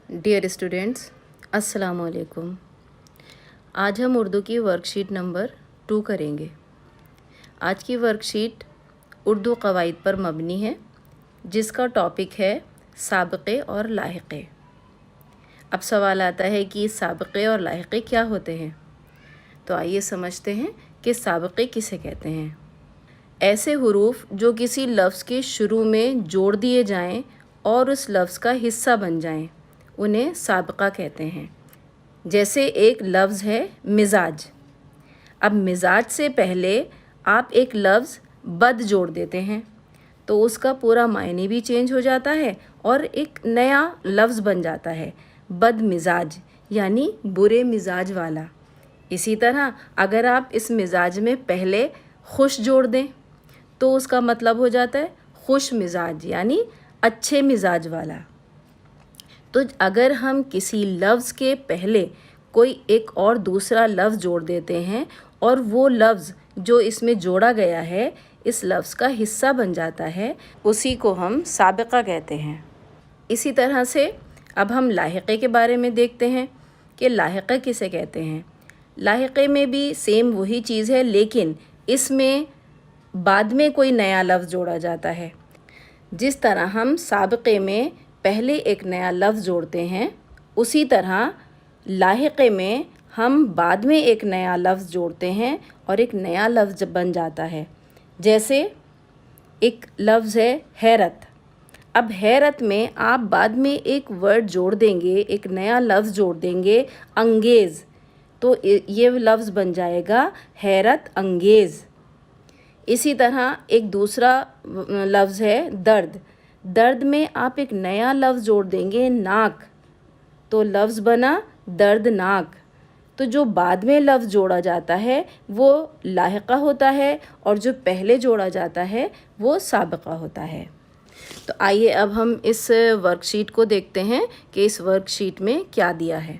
Dear students, अस्सलाम वालेकुम। आज हम उर्दू की वर्कशीट नंबर 2 करेंगे। आज की वर्कशीट उर्दू क़वाइद पर मबनी है, जिसका टॉपिक है साबिक़े और लाहिक़े। अब सवाल आता है कि साबिक़े और लाहिक़े क्या होते हैं। तो आइए समझते हैं कि साबिक़े किसे कहते हैं। ऐसे हुरूफ जो किसी लफ्ज़ के शुरू में जोड़ दिए जाएं और उस लफ्ज़ का हिस्सा बन जाएं, उन्हें साबिक़ा कहते हैं। जैसे एक लफ्ज़ है मिजाज। अब मिजाज से पहले आप एक लफ्ज़ बद जोड़ देते हैं तो उसका पूरा मायने भी चेंज हो जाता है और एक नया लफ्ज़ बन जाता है बद मिजाज, यानी बुरे मिजाज वाला। इसी तरह अगर आप इस मिजाज में पहले खुश जोड़ दें तो उसका मतलब हो जाता है खुश मिजाज, यानी अच्छे मिजाज वाला। तो अगर हम किसी लफ्ज़ के पहले कोई एक और दूसरा लफ्ज़ जोड़ देते हैं और वो लफ्ज़ जो इसमें जोड़ा गया है इस लफ्ज़ का हिस्सा बन जाता है, उसी को हम साबिक़ा कहते हैं। इसी तरह से अब हम लाहिक़े के बारे में देखते हैं कि लाहिक़े किसे कहते हैं। लाहिक़े में भी सेम वही चीज़ है, लेकिन इसमें बाद में कोई नया लफ्ज़ जोड़ा जाता है। जिस तरह हम साबिक़े में पहले एक नया लफ्ज़ जोड़ते हैं, उसी तरह लाहिक़े में हम बाद में एक नया लफ्ज़ जोड़ते हैं और एक नया लफ्ज़ बन जाता है। जैसे एक लफ्ज़ है हैरत। अब हैरत में आप बाद में एक वर्ड जोड़ देंगे, एक नया लफ्ज़ जोड़ देंगे अंगेज़, तो ये लफ्ज़ बन जाएगा हैरत अंगेज़। इसी तरह एक दूसरा लफ्ज़ है दर्द। दर्द में आप एक नया लफ्ज़ जोड़ देंगे नाक, तो लफ्ज़ बना दर्दनाक। तो जो बाद में लफ्ज़ जोड़ा जाता है वो लाहिक़ा होता है और जो पहले जोड़ा जाता है वो साबिक़ा होता है। तो आइए अब हम इस वर्कशीट को देखते हैं कि इस वर्कशीट में क्या दिया है।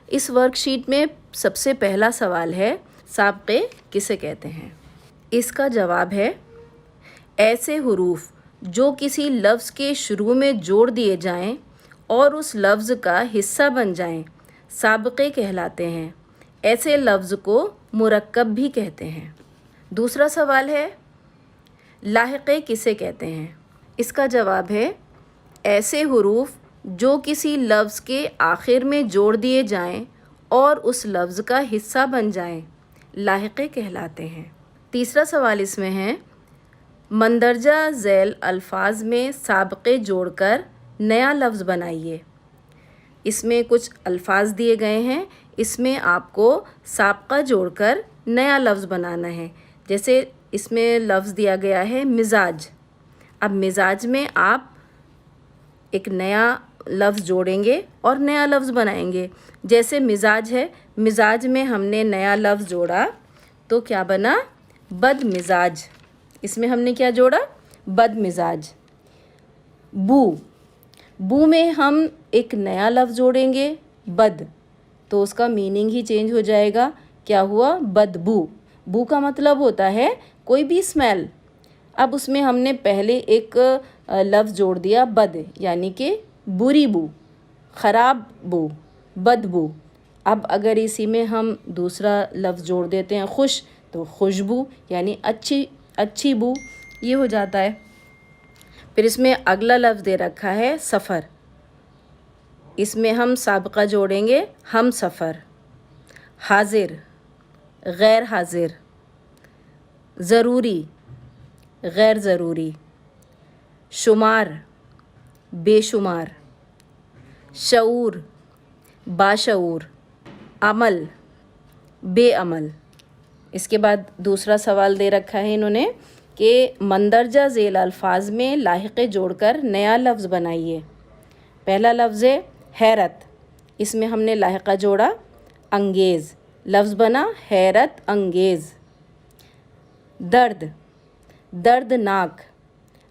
इस वर्कशीट में सबसे पहला सवाल है साबिक़े किसे कहते हैं। इसका जवाब है ऐसे हुरूफ जो किसी लफ्ज़ के शुरू में जोड़ दिए जाएं और उस लफ्ज़ का हिस्सा बन जाएं, साबिक़े कहलाते हैं। ऐसे लफ्ज़ को मुरक्कब भी कहते हैं। दूसरा सवाल है लाहिक़े किसे कहते हैं। इसका जवाब है ऐसे हुरूफ जो किसी लफ्ज़ के आखिर में जोड़ दिए जाएं और उस लफ्ज़ का हिस्सा बन जाएं, लाहिक़े कहलाते हैं। तीसरा सवाल इसमें है मंदरजा झैल अल्फाज में साबिक़े जोड़कर नया लफ्ज़ बनाइए। इसमें कुछ अल्फाज दिए गए हैं, इसमें आपको साबिक़ा जोड़कर नया लफ्ज़ बनाना है। जैसे इसमें लफ्ज़ दिया गया है मिजाज। अब मिजाज में आप एक नया लफ्ज़ जोड़ेंगे और नया लफ्ज़ बनाएंगे। जैसे मिजाज है, मिजाज में हमने नया लफ्ज़ जोड़ा तो क्या बना बद मिजाज। इसमें हमने क्या जोड़ा बद मिजाज। बू, बू में हम एक नया लफ्ज़ जोड़ेंगे बद, तो उसका मीनिंग ही चेंज हो जाएगा। क्या हुआ बदबू। बू का मतलब होता है कोई भी स्मेल। अब उसमें हमने पहले एक लफ्ज़ जोड़ दिया बद, यानी कि बुरी बू, ख़राब बू, बदबू। अब अगर इसी में हम दूसरा लफ्ज़ जोड़ देते हैं खुश, तो खुशबू, यानी अच्छी बू, ये हो जाता है। फिर इसमें अगला लफ्ज़ दे रखा है सफ़र। इसमें हम साबिक़ा जोड़ेंगे हम सफ़र। हाजिर, गैर हाजिर। ज़रूरी, गैर ज़रूरी। शुमार, बेशुमार। शऊर, बाशऊर। अमल, बेअमल। इसके बाद दूसरा सवाल दे रखा है इन्होंने कि मंदरजा झैल अल्फाज में लाहिक़े जोड़कर नया लफ्ज़ बनाइए। पहला लफ्ज़ है हैरत। इसमें हमने लाहिक़ा जोड़ा अंगेज़, लफ्ज़ बना हैरत अंगेज़। दर्द, दर्दनाक।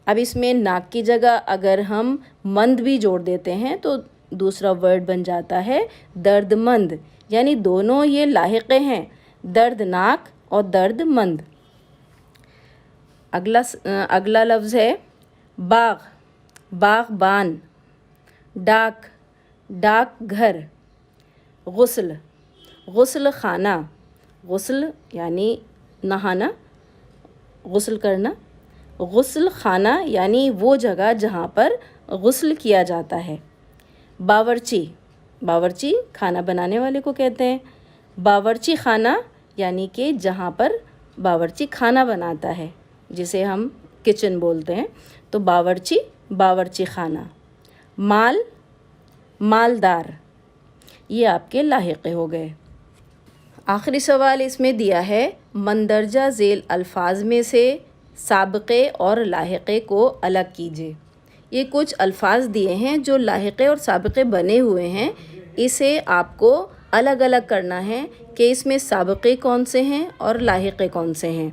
अब इसमें नाक की जगह अगर हम मंद भी जोड़ देते हैं तो दूसरा वर्ड बन जाता है दर्दमंद, यानी दोनों ये लाहिक़े हैं, दर्दनाक और दर्दमंद। अगला लफ्ज़ है बाग़, बाग़बान। डाक, डाक घर, गुस्ल, गुस्ल खाना, गुस्ल यानी नहाना, गुस्ल करना, गुस्ल खाना यानी वो जगह जहाँ पर गुस्ल किया जाता है। बावर्ची, बावर्ची खाना बनाने वाले को कहते हैं। बावर्ची खाना यानी कि जहाँ पर बावर्ची खाना बनाता है, जिसे हम किचन बोलते हैं। तो बावर्ची, बावर्ची खाना। माल, मालदार, ये आपके लाहिक़े हो गए। आखिरी सवाल इसमें दिया है, मंदरजा झेल अल्फाज में से साबिक़े और लाहिक़े को अलग कीजिए। ये कुछ अल्फाज दिए हैं जो लाहिक़े और साबिक़े बने हुए हैं, इसे आपको अलग अलग करना है कि इसमें साबिक़े कौन से हैं और लाहिक़े कौन से हैं।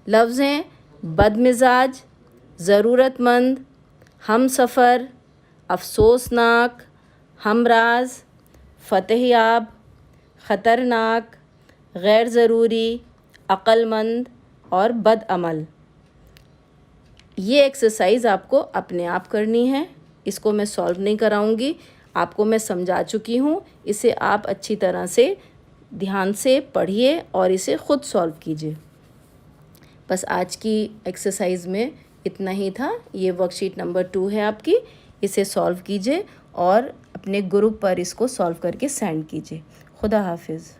लफ्ज़ हैं बदमिजाज, ज़रूरतमंद, हमसफ़र, अफसोसनाक, हमराज, फ़तहयाब, ख़तरनाक, गैर ज़रूरी, अक़लमंद और बदअमल। ये एक्सरसाइज़ आपको अपने आप करनी है, इसको मैं सॉल्व नहीं कराऊंगी, आपको मैं समझा चुकी हूँ। इसे आप अच्छी तरह से ध्यान से पढ़िए और इसे ख़ुद सॉल्व कीजिए। बस आज की एक्सरसाइज़ में इतना ही था। ये वर्कशीट नंबर 2 है आपकी, इसे सॉल्व कीजिए और अपने ग्रुप पर इसको सॉल्व करके सेंड कीजिए। खुदा हाफिज़।